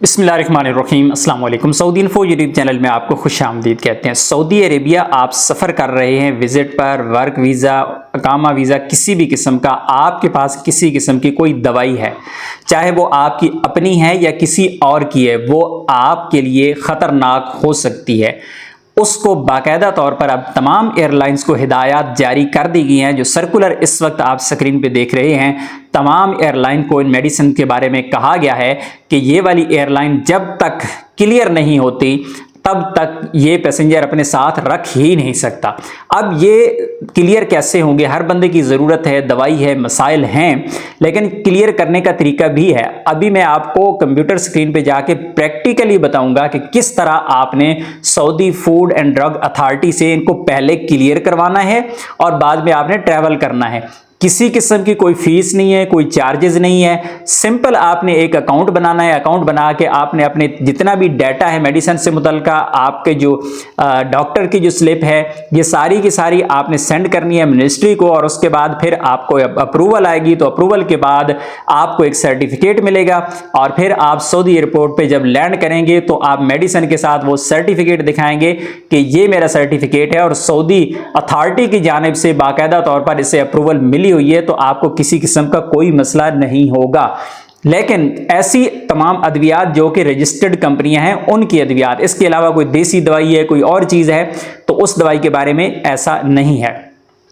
बिस्मिल्लाहिर्रहमानिर्रहीम अस्सलाम वालेकुम। सऊदी इन्फो यूट्यूब चैनल में आपको खुश आमदीद कहते हैं। सऊदी अरेबिया आप सफ़र कर रहे हैं विज़िट पर, वर्क वीज़ा, अकामा वीज़ा, किसी भी किस्म का आपके पास किसी किस्म की कोई दवाई है, चाहे वो आपकी अपनी है या किसी और की है, वो आपके लिए ख़तरनाक हो सकती है। उसको बाकायदा तौर पर अब तमाम एयरलाइंस को हिदायत जारी कर दी गई हैं। जो सर्कुलर इस वक्त आप स्क्रीन पे देख रहे हैं, तमाम एयरलाइन को इन मेडिसिन के बारे में कहा गया है कि ये वाली एयरलाइन जब तक क्लियर नहीं होती तब तक ये पैसेंजर अपने साथ रख ही नहीं सकता। अब ये क्लियर कैसे होंगे? हर बंदे की ज़रूरत है, दवाई है, मसाइल हैं, लेकिन क्लियर करने का तरीका भी है। अभी मैं आपको कंप्यूटर स्क्रीन पे जाके प्रैक्टिकली बताऊंगा कि किस तरह आपने Saudi food and drug authority से इनको पहले क्लियर करवाना है और बाद में आपने ट्रैवल करना है। किसी किस्म की कोई फीस नहीं है, कोई चार्जेस नहीं है। सिंपल आपने एक अकाउंट बनाना है। अकाउंट बना के आपने अपने जितना भी डाटा है मेडिसिन से मुतल्लिका, आपके जो डॉक्टर की जो स्लिप है, ये सारी की सारी आपने सेंड करनी है मिनिस्ट्री को, और उसके बाद फिर आपको अप्रूवल आएगी। तो अप्रूवल के बाद आपको एक सर्टिफिकेट मिलेगा और फिर आप सऊदी एयरपोर्ट पे जब लैंड करेंगे तो आप मेडिसिन के साथ वो सर्टिफिकेट दिखाएंगे कि ये मेरा सर्टिफिकेट है और सऊदी अथॉरिटी की जानिब से बाकायदा तौर पर इसे अप्रूवल मिली हुई है, तो आपको किसी किस्म का कोई मसला नहीं होगा। लेकिन ऐसी तमाम अद्वियात जो कि रजिस्टर्ड कंपनियां हैं, उनकी अद्वियात, इसके अलावा कोई देसी दवाई है, कोई और चीज है, तो उस दवाई के बारे में ऐसा नहीं है।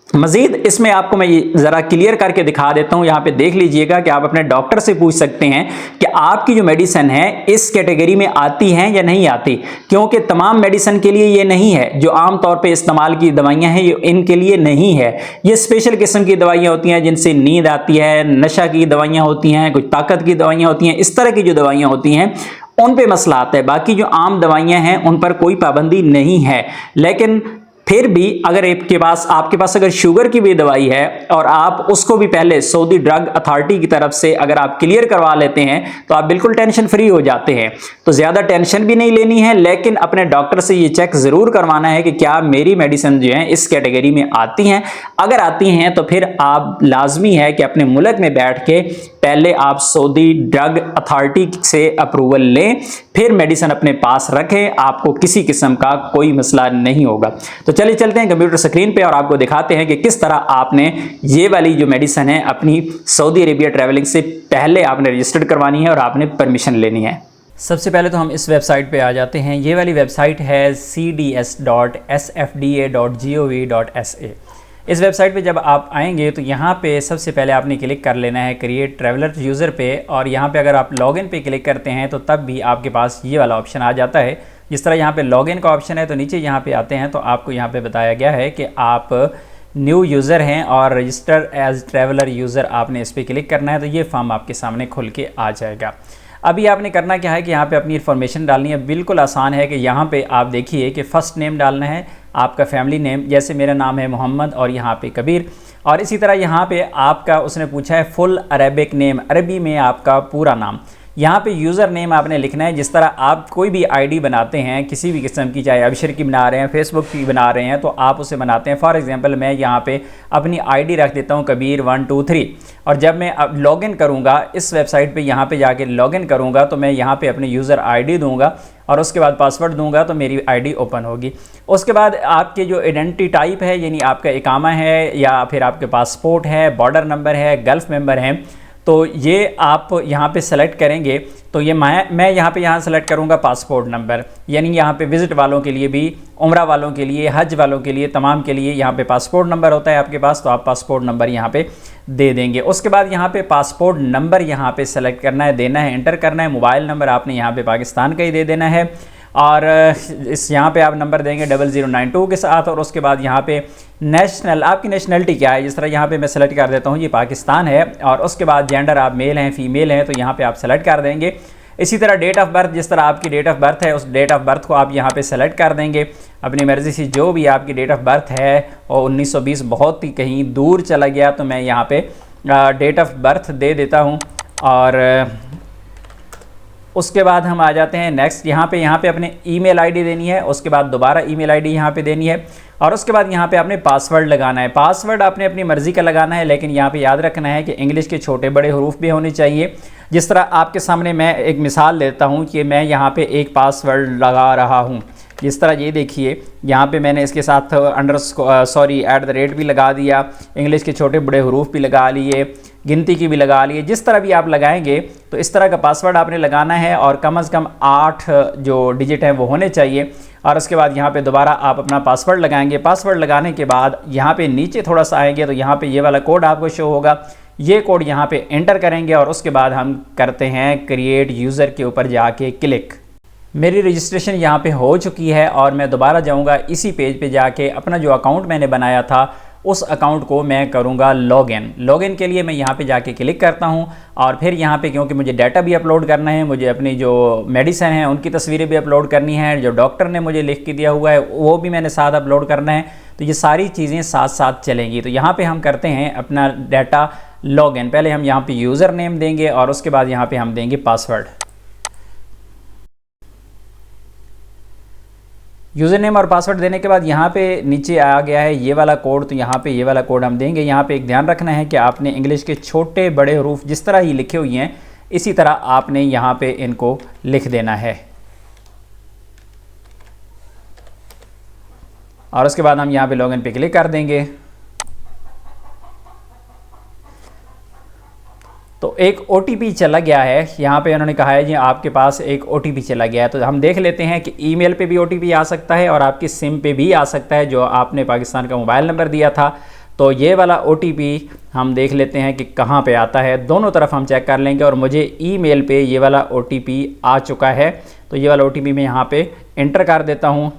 मजीद इसमें आपको मैं ज़रा क्लियर करके दिखा देता हूं। यहाँ पे देख लीजिएगा कि आप अपने डॉक्टर से पूछ सकते हैं कि आपकी जो मेडिसिन है इस कैटेगरी में आती हैं या नहीं आती, क्योंकि तमाम मेडिसिन के लिए ये नहीं है। जो आम तौर पे इस्तेमाल की दवाइयाँ हैं ये इनके लिए नहीं है। ये स्पेशल किस्म की दवाइयाँ होती हैं जिनसे नींद आती है, नशा की दवाइयाँ होती हैं, कुछ ताकत की दवाइयाँ होती हैं। इस तरह की जो दवाइयाँ होती हैं उन पे मसला आता है। बाकी जो आम दवाइयाँ हैं उन पर कोई पाबंदी नहीं है। लेकिन फिर भी अगर आपके पास अगर शुगर की भी दवाई है और आप उसको भी पहले सऊदी ड्रग अथॉरिटी की तरफ से अगर आप क्लियर करवा लेते हैं तो आप बिल्कुल टेंशन फ्री हो जाते हैं। तो ज़्यादा टेंशन भी नहीं लेनी है, लेकिन अपने डॉक्टर से ये चेक ज़रूर करवाना है कि क्या मेरी मेडिसिन जो है इस कैटेगरी में आती हैं। अगर आती हैं तो फिर आप लाजमी है कि अपने मुल्क में बैठ के पहले आप सऊदी ड्रग अथॉरिटी से अप्रूवल लें, फिर मेडिसिन अपने पास रखें। आपको किसी किस्म का कोई मसला नहीं होगा। तो चलिए चलते हैं कंप्यूटर स्क्रीन पे और आपको दिखाते हैं कि किस तरह आपने ये वाली जो मेडिसिन है अपनी सऊदी अरेबिया ट्रैवलिंग से पहले आपने रजिस्टर्ड करवानी है और आपने परमिशन लेनी है। सबसे पहले तो हम इस वेबसाइट पे आ जाते हैं। ये वाली वेबसाइट है cds.sfda.gov.sa। इस वेबसाइट पे जब आप आएंगे तो यहाँ पे सबसे पहले आपने क्लिक कर लेना है क्रिएट ट्रैवलर यूज़र पे, और यहाँ पे अगर आप लॉगिन पे क्लिक करते हैं तो तब भी आपके पास ये वाला ऑप्शन आ जाता है। जिस तरह यहाँ पे लॉगिन का ऑप्शन है तो नीचे यहाँ पे आते हैं तो आपको यहाँ पे बताया गया है कि आप न्यू यूज़र हैं और रजिस्टर एज ट्रैवलर यूज़र, आपने इस पर क्लिक करना है तो ये फॉर्म आपके सामने खुल के आ जाएगा। अभी आपने करना क्या है कि यहाँ पे अपनी इन्फॉर्मेशन डालनी है। बिल्कुल आसान है कि यहाँ पे आप देखिए कि फ़र्स्ट नेम डालना है, आपका फैमिली नेम, जैसे मेरा नाम है मोहम्मद और यहाँ पे कबीर, और इसी तरह यहाँ पे आपका उसने पूछा है फुल अरेबिक नेम, अरबी में आपका पूरा नाम। यहाँ पे यूज़र नेम आपने लिखना है। जिस तरह आप कोई भी आईडी बनाते हैं किसी भी किस्म की, चाहे अबशर की बना रहे हैं, फेसबुक की बना रहे हैं, तो आप उसे बनाते हैं। फॉर एग्जांपल मैं यहाँ पे अपनी आईडी रख देता हूँ कबीर 123, और जब मैं अब लॉगिन करूँगा इस वेबसाइट पे, यहाँ पे जाके लॉगिन करूँगा तो मैं यहाँ पे अपनी यूज़र आईडी दूँगा और उसके बाद पासवर्ड दूंगा तो मेरी आईडी ओपन होगी। उसके बाद आपके जो आइडेंटिटी टाइप है, यानी आपका इकामा है या फिर आपके पासपोर्ट है, बॉर्डर नंबर है, गल्फ़ मेंबर है, तो ये आप यहाँ पे सेलेक्ट करेंगे। तो ये मैं यहाँ सेलेक्ट करूँगा पासपोर्ट नंबर, यानी यहाँ पे विज़िट वालों के लिए भी, उम्रा वालों के लिए, हज वालों के लिए, तमाम के लिए यहाँ पे पासपोर्ट नंबर होता है आपके पास, तो आप पासपोर्ट नंबर यहाँ पे दे देंगे। उसके बाद यहाँ पे पासपोर्ट नंबर यहाँ पे सेलेक्ट करना है, देना है, एंटर करना है। मोबाइल नंबर आपने यहाँ पे पाकिस्तान का ही दे देना है और इस यहाँ पे आप नंबर देंगे 0092 के साथ, और उसके बाद यहाँ पे नेशनल, आपकी नेशनलिटी क्या है, जिस तरह यहाँ पे मैं सेलेक्ट कर देता हूँ ये पाकिस्तान है, और उसके बाद जेंडर आप मेल हैं फीमेल हैं तो यहाँ पे आप सेलेक्ट कर देंगे। इसी तरह डेट ऑफ बर्थ, जिस तरह आपकी डेट ऑफ बर्थ है उस डेट ऑफ बर्थ को आप यहाँ पे सेलेक्ट कर देंगे अपनी मर्ज़ी से। जो भी आपकी डेट ऑफ बर्थ है और 1920 बहुत ही कहीं दूर चला गया तो मैं यहाँ पे डेट ऑफ बर्थ दे देता हूँ, और उसके बाद हम आ जाते हैं नेक्स्ट, यहाँ पे अपने ईमेल आईडी देनी है, उसके बाद दोबारा ईमेल आईडी यहाँ पे देनी है, और उसके बाद यहाँ पे आपने पासवर्ड लगाना है। पासवर्ड आपने अपनी मर्ज़ी का लगाना है, लेकिन यहाँ पे याद रखना है कि इंग्लिश के छोटे बड़े हरूफ भी होने चाहिए। जिस तरह आपके सामने मैं एक मिसाल देता हूँ कि मैं यहाँ पे एक पासवर्ड लगा रहा हूँ, जिस तरह ये देखिए यहाँ पे मैंने इसके साथ @ भी लगा दिया, इंग्लिश के छोटे बड़े हरूफ भी लगा लिए, गिनती की भी लगा लिए। जिस तरह भी आप लगाएंगे तो इस तरह का पासवर्ड आपने लगाना है, और कम से कम 8 जो डिजिट हैं वो होने चाहिए। और उसके बाद यहाँ पे दोबारा आप अपना पासवर्ड लगाएंगे। पासवर्ड लगाने के बाद यहाँ पे नीचे थोड़ा सा आएंगे तो यहाँ पे ये वाला कोड आपको शो होगा, ये कोड यहाँ पे एंटर करेंगे, और उसके बाद हम करते हैं क्रिएट यूज़र के ऊपर जाके क्लिक। मेरी रजिस्ट्रेशन यहाँ पे हो चुकी है, और मैं दोबारा जाऊँगा इसी पेज पे जाके अपना जो अकाउंट मैंने बनाया था उस अकाउंट को मैं करूँगा लॉगिन। लॉगिन के लिए मैं यहाँ पे जाके क्लिक करता हूँ, और फिर यहाँ पे क्योंकि मुझे डाटा भी अपलोड करना है, मुझे अपनी जो मेडिसिन है उनकी तस्वीरें भी अपलोड करनी है, जो डॉक्टर ने मुझे लिख के दिया हुआ है वो भी मैंने साथ अपलोड करना है, तो ये सारी चीज़ें साथ साथ चलेंगी। तो यहाँ पर हम करते हैं अपना डाटा लॉगिन। पहले हम यहाँ पर यूज़र नेम देंगे, और उसके बाद यहाँ पर हम देंगे पासवर्ड। यूज़र नेम और पासवर्ड देने के बाद यहाँ पे नीचे आ गया है ये वाला कोड, तो यहाँ पे ये वाला कोड हम देंगे। यहाँ पे एक ध्यान रखना है कि आपने इंग्लिश के छोटे बड़े हरूफ जिस तरह ही लिखे हुए हैं इसी तरह आपने यहाँ पे इनको लिख देना है, और उसके बाद हम यहाँ पे लॉगिन पे क्लिक कर देंगे। तो एक OTP चला गया है, यहाँ पे उन्होंने कहा है जी आपके पास एक OTP चला गया है। तो हम देख लेते हैं कि ईमेल पे भी OTP आ सकता है और आपकी सिम पे भी आ सकता है, जो आपने पाकिस्तान का मोबाइल नंबर दिया था। तो ये वाला OTP हम देख लेते हैं कि कहाँ पे आता है, दोनों तरफ हम चेक कर लेंगे, और मुझे ईमेल पे ये वाला OTP आ चुका है। तो ये वाला OTP मैं यहाँ पे एंटर कर देता हूँ।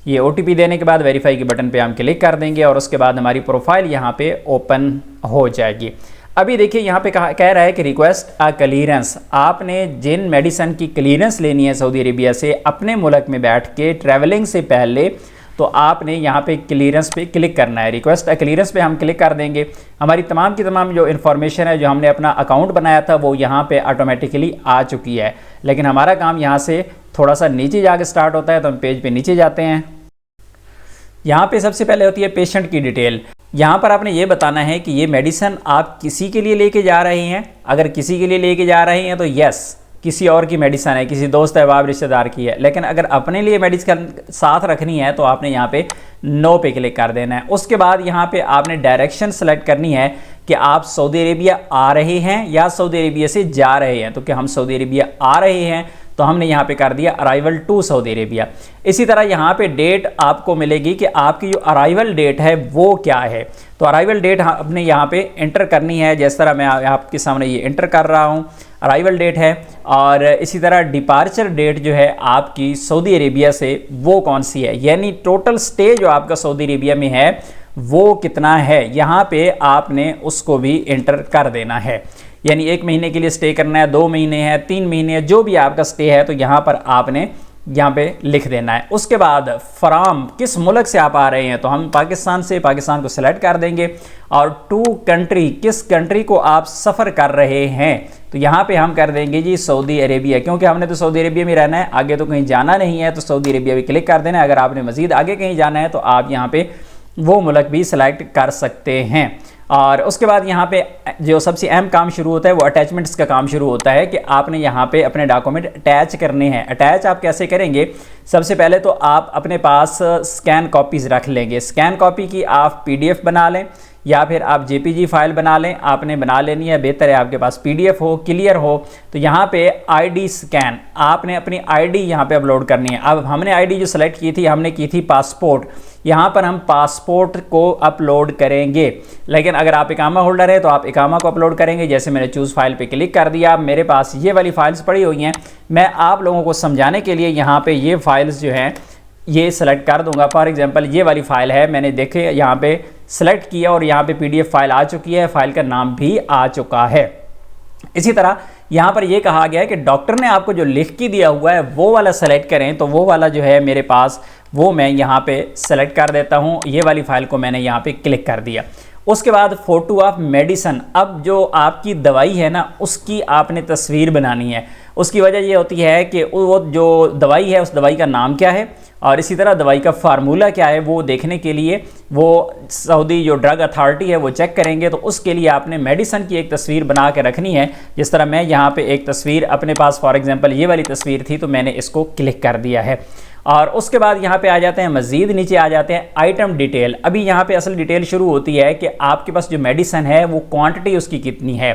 ये OTP देने के बाद वेरीफाई के बटन पे हम क्लिक कर देंगे, और उसके बाद हमारी प्रोफाइल यहाँ पे ओपन हो जाएगी। अभी देखिए यहाँ पे कह रहा है कि रिक्वेस्ट अ क्लीयरेंस। आपने जिन मेडिसिन की क्लीयरेंस लेनी है सऊदी अरेबिया से अपने मुल्क में बैठ के ट्रैवलिंग से पहले, तो आपने यहाँ पे क्लीयरेंस पे क्लिक करना है। रिक्वेस्ट अ क्लीयरेंस पे हम क्लिक कर देंगे। हमारी तमाम की तमाम जो इन्फॉर्मेशन है, जो हमने अपना अकाउंट बनाया था, वो यहाँ पे ऑटोमेटिकली आ चुकी है। लेकिन हमारा काम यहाँ से थोड़ा सा नीचे जाके स्टार्ट होता है, तो हम पेज पे नीचे जाते हैं। यहाँ पे सबसे पहले होती है पेशेंट की डिटेल। यहाँ पर आपने ये बताना है कि ये मेडिसिन आप किसी के लिए लेके जा रहे हैं। अगर किसी के लिए लेके जा रहे हैं तो यस, किसी और की मेडिसिन है, किसी दोस्त अहबाब रिश्तेदार की है। लेकिन अगर अपने लिए मेडिसिन साथ रखनी है तो आपने यहाँ पे नो पे क्लिक कर देना है। उसके बाद यहाँ पे आपने डायरेक्शन सेलेक्ट करनी है कि आप सऊदी अरेबिया आ रहे हैं या सऊदी अरेबिया से जा रहे हैं। तो कि हम सऊदी अरेबिया आ रहे हैं तो हमने यहाँ पे कर दिया अराइवल टू सऊदी अरेबिया। इसी तरह यहाँ पे डेट आपको मिलेगी कि आपकी जो अराइवल डेट है वो क्या है। तो अराइवल डेट आपने यहाँ पे एंटर करनी है, जिस तरह मैं आपके सामने ये एंटर कर रहा हूँ, अराइवल डेट है। और इसी तरह डिपार्चर डेट जो है आपकी सऊदी अरेबिया से वो कौन सी है, यानी टोटल स्टे जो आपका सऊदी अरेबिया में है वो कितना है, यहाँ पे आपने उसको भी एंटर कर देना है। यानी 1 महीने के लिए स्टे करना है, 2 महीने है, 3 महीने है, जो भी आपका स्टे है तो यहाँ पर आपने यहाँ पे लिख देना है। उसके बाद फ्राम, किस मुल्क से आप आ रहे हैं, तो हम पाकिस्तान से, पाकिस्तान को सिलेक्ट कर देंगे। और टू कंट्री, किस कंट्री को आप सफ़र कर रहे हैं, तो यहाँ पे हम कर देंगे जी सऊदी अरेबिया, क्योंकि हमने तो सऊदी अरेबिया में रहना है, आगे तो कहीं जाना नहीं है, तो सऊदी अरेबिया भी क्लिक कर देना है। अगर आपने मज़ीद आगे कहीं जाना है तो आप यहाँ पे वो मुल्क भी सिलेक्ट कर सकते हैं। और उसके बाद यहाँ पे जो सबसे अहम काम शुरू होता है वो अटैचमेंट्स का काम शुरू होता है कि आपने यहाँ पे अपने डॉक्यूमेंट अटैच करने हैं। अटैच आप कैसे करेंगे, सबसे पहले तो आप अपने पास स्कैन कॉपीज़ रख लेंगे। स्कैन कॉपी की आप PDF बना लें या फिर आप JPG फाइल बना लें, आपने बना लेनी है, बेहतर है आपके पास PDF हो, क्लियर हो। तो यहाँ पे ID स्कैन, आपने अपनी ID यहाँ पे अपलोड करनी है। अब हमने ID जो सेलेक्ट की थी, हमने की थी पासपोर्ट, यहाँ पर हम पासपोर्ट को अपलोड करेंगे। लेकिन अगर आप इकामा होल्डर है तो आप इकामा को अपलोड करेंगे। जैसे मैंने चूज़ फाइल पे क्लिक कर दिया, मेरे पास ये वाली फाइल्स पड़ी हुई हैं। मैं आप लोगों को समझाने के लिए यहाँ पे ये फाइल्स जो हैं ये सेलेक्ट कर दूंगा। फॉर एग्जांपल ये वाली फ़ाइल है, मैंने देखे यहाँ पे सेलेक्ट किया और यहाँ पे PDF फाइल आ चुकी है, फाइल का नाम भी आ चुका है। इसी तरह यहाँ पर ये कहा गया है कि डॉक्टर ने आपको जो लिख के दिया हुआ है वो वाला सेलेक्ट करें, तो वो वाला जो है मेरे पास वो मैं यहाँ पे सेलेक्ट कर देता हूँ। ये वाली फ़ाइल को मैंने यहाँ पे क्लिक कर दिया। उसके बाद फ़ोटो ऑफ मेडिसन, अब जो आपकी दवाई है ना उसकी आपने तस्वीर बनानी है। उसकी वजह ये होती है कि वो जो दवाई है उस दवाई का नाम क्या है और इसी तरह दवाई का फार्मूला क्या है वो देखने के लिए वो सऊदी जो ड्रग अथॉरिटी है वो चेक करेंगे। तो उसके लिए आपने मेडिसन की एक तस्वीर बना के रखनी है। जिस तरह मैं यहाँ पे एक तस्वीर अपने पास फॉर एग्जांपल ये वाली तस्वीर थी तो मैंने इसको क्लिक कर दिया है। और उसके बाद यहाँ पे आ जाते हैं, मज़ीद नीचे आ जाते हैं आइटम डिटेल। अभी यहाँ पे असल डिटेल शुरू होती है कि आपके पास जो मेडिसन है वो क्वांटिटी उसकी कितनी है।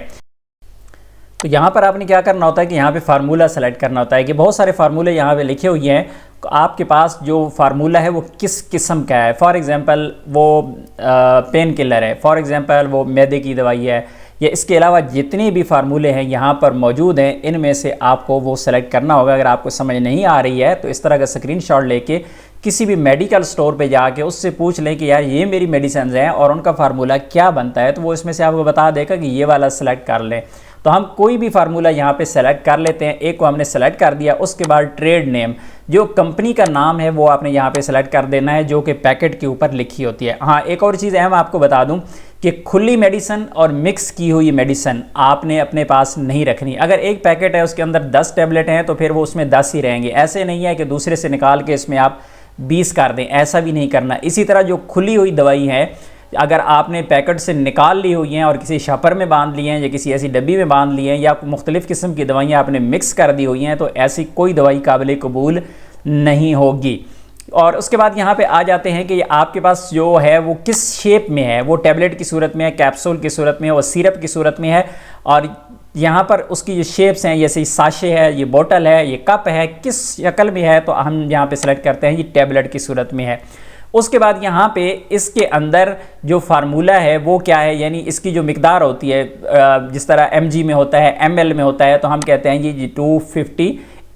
तो यहाँ पर आपने क्या करना होता है कि यहाँ पे फार्मूला सेलेक्ट करना होता है कि बहुत सारे फार्मूले यहाँ पे लिखे हुए हैं। तो आपके पास जो फार्मूला है वो किस किस्म का है, फॉर एग्जांपल वो पेन किलर है, फॉर एग्जांपल वो मैदे की दवाई है, या इसके अलावा जितने भी फार्मूले हैं यहाँ पर मौजूद हैं इनमें से आपको वो सेलेक्ट करना होगा। अगर आपको समझ नहीं आ रही है तो इस तरह का स्क्रीनशॉट लेके किसी भी मेडिकल स्टोर पे जाके उससे पूछ लें कि यार ये मेरी मेडिसिन हैं और उनका फार्मूला क्या बनता है, तो वो इसमें से आपको बता देगा कि ये वाला सेलेक्ट कर लें। तो हम कोई भी फार्मूला यहाँ पे सेलेक्ट कर लेते हैं। एक को हमने सेलेक्ट कर दिया, उसके बाद ट्रेड नेम, जो कंपनी का नाम है वो आपने यहाँ पे सेलेक्ट कर देना है जो कि पैकेट के ऊपर लिखी होती है। हाँ, एक और चीज़ अहम आपको बता दूं कि खुली मेडिसिन और मिक्स की हुई मेडिसिन आपने अपने पास नहीं रखनी। अगर एक पैकेट है उसके अंदर 10 टैबलेट हैं तो फिर वो उसमें 10 ही रहेंगे। ऐसे नहीं है कि दूसरे से निकाल के इसमें आप 20 कर दें, ऐसा भी नहीं करना। इसी तरह जो खुली हुई दवाई है अगर आपने पैकेट से निकाल ली हुई हैं और किसी शपर में बांध ली हैं या किसी ऐसी डब्बी में बांध ली हैं या मुख्तलिफ़ किस्म की दवाइयाँ आपने मिक्स कर दी हुई हैं तो ऐसी कोई दवाई काबिल कबूल नहीं होगी। और उसके बाद यहाँ पे आ जाते हैं कि आपके पास जो है वो किस शेप में है, वो टैबलेट की सूरत में है, कैप्सूल की सूरत में है, वो सिरप की सूरत में है। और यहाँ पर उसकी जो शेप्स हैं जैसे साशे है, ये बोतल है, ये कप है, किस शक्ल में है तो हम यहाँ पे सेलेक्ट करते हैं ये टैबलेट की सूरत में है। उसके बाद यहाँ पे इसके अंदर जो फार्मूला है वो क्या है, यानी इसकी जो मिकदार होती है जिस तरह mg में होता है, ml में होता है, तो हम कहते हैं ये 250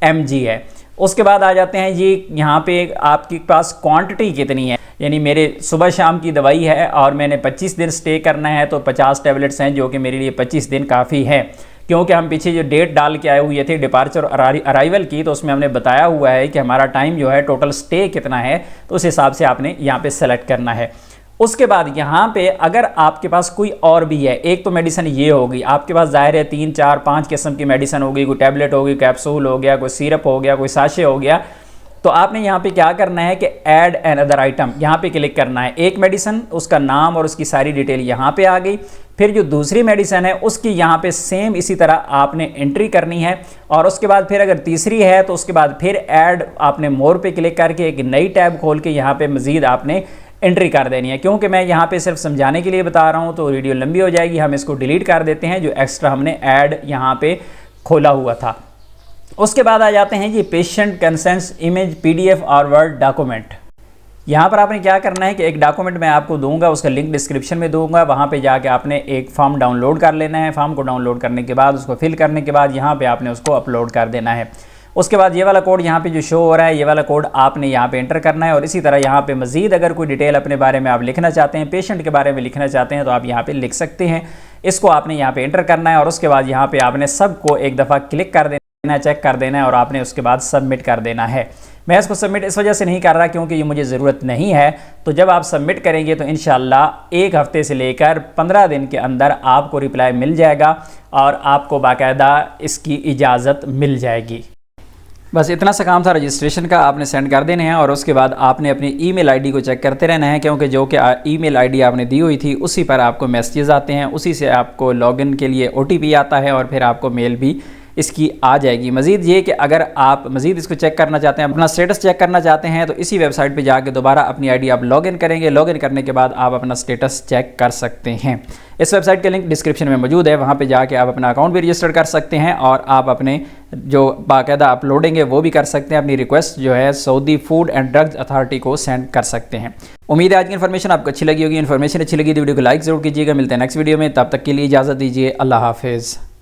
mg है। उसके बाद आ जाते हैं ये यहाँ पे आपके पास क्वांटिटी कितनी है, यानी मेरे सुबह शाम की दवाई है और मैंने 25 दिन स्टे करना है तो 50 टैबलेट्स हैं जो कि मेरे लिए 25 दिन काफ़ी है। क्योंकि हम पीछे जो डेट डाल के आए हुए थे डिपार्चर और अराइवल की तो उसमें हमने बताया हुआ है कि हमारा टाइम जो है टोटल स्टे कितना है, तो उस हिसाब से आपने यहाँ पे सेलेक्ट करना है। उसके बाद यहाँ पे अगर आपके पास कोई और भी है, एक तो मेडिसिन ये होगी, आपके पास ज़ाहिर है 3 4 5 किस्म की मेडिसिन होगी, कोई टैबलेट होगी, कैप्सूल हो गया, कोई सिरप हो गया, कोई साशे हो गया, तो आपने यहाँ पे क्या करना है कि ऐड एन अदर आइटम यहाँ पे क्लिक करना है। एक मेडिसिन, उसका नाम और उसकी सारी डिटेल यहाँ पे आ गई। फिर जो दूसरी मेडिसिन है उसकी यहाँ पे सेम इसी तरह आपने एंट्री करनी है। और उसके बाद फिर अगर तीसरी है तो उसके बाद फिर ऐड आपने मोर पे क्लिक करके एक नई टैब खोल के यहाँ पे मज़ीद आपने एंट्री कर देनी है। क्योंकि मैं यहाँ पे सिर्फ समझाने के लिए बता रहा हूँ तो वीडियो लंबी हो जाएगी, हम इसको डिलीट कर देते हैं जो एक्स्ट्रा हमने ऐड यहाँ पे खोला हुआ था। उसके बाद आ जाते हैं ये पेशेंट कंसेंट्स इमेज PDF और वर्ड डॉक्यूमेंट। यहाँ पर आपने क्या करना है कि एक डॉक्यूमेंट मैं आपको दूंगा, उसका लिंक डिस्क्रिप्शन में दूंगा, वहाँ पे जाके आपने एक फॉर्म डाउनलोड कर लेना है। फॉर्म को डाउनलोड करने के बाद उसको फिल करने के बाद यहाँ पे आपने उसको अपलोड कर देना है। उसके बाद ये वाला कोड यहाँ पे जो शो हो रहा है, ये वाला कोड आपने यहाँ पे एंटर करना है। और इसी तरह यहाँ पे मज़ीद अगर कोई डिटेल अपने बारे में आप लिखना चाहते हैं, पेशेंट के बारे में लिखना चाहते हैं तो आप यहाँ पे लिख सकते हैं। इसको आपने यहाँ पे एंटर करना है और उसके बाद यहाँ पे आपने सबको एक दफ़ा क्लिक कर देना है, चेक कर देना है और आपने उसके बाद सबमिट कर देना है। मैं इसको सबमिट इस वजह से नहीं कर रहा क्योंकि ये मुझे ज़रूरत नहीं है। तो जब आप सबमिट करेंगे तो इंशाल्लाह 1 हफ़्ते से लेकर 15 दिन के अंदर आपको रिप्लाई मिल जाएगा और आपको बाकायदा इसकी इजाज़त मिल जाएगी। बस इतना सा काम था रजिस्ट्रेशन का, आपने सेंड कर देने हैं और उसके बाद आपने अपनी ईमेल आईडी को चेक करते रहना है क्योंकि जो कि ईमेल आईडी आपने दी हुई थी उसी पर आपको मैसेजेस आते हैं, उसी से आपको लॉगिन के लिए OTP आता है और फिर आपको मेल भी इसकी आ जाएगी। मज़ीद ये कि अगर आप मज़ीद इसको चेक करना चाहते हैं, अपना स्टेटस चेक करना चाहते हैं तो इसी वेबसाइट पे जाके दोबारा अपनी आईडी आप लॉगिन करेंगे। लॉगिन करने के बाद आप अपना स्टेटस चेक कर सकते हैं। इस वेबसाइट का लिंक डिस्क्रिप्शन में मौजूद है, वहाँ पे जाके आप अपना अकाउंट भी रजिस्टर कर सकते हैं और आप अपने जो बाकायदा अपलोडिंग है वो भी कर सकते हैं। अपनी रिक्वेस्ट जो है Saudi food and drugs authority को सेंड कर सकते हैं। उम्मीद है आज की इन्फॉर्मेशन आपको अच्छी लगी होगी। इन्फॉर्मेशन अच्छी लगी तो वीडियो को लाइक ज़रूर कीजिएगा। मिलते हैं नेक्स्ट वीडियो में, तब तक के लिए इजाज़त दीजिए। अल्लाह हाफिज़।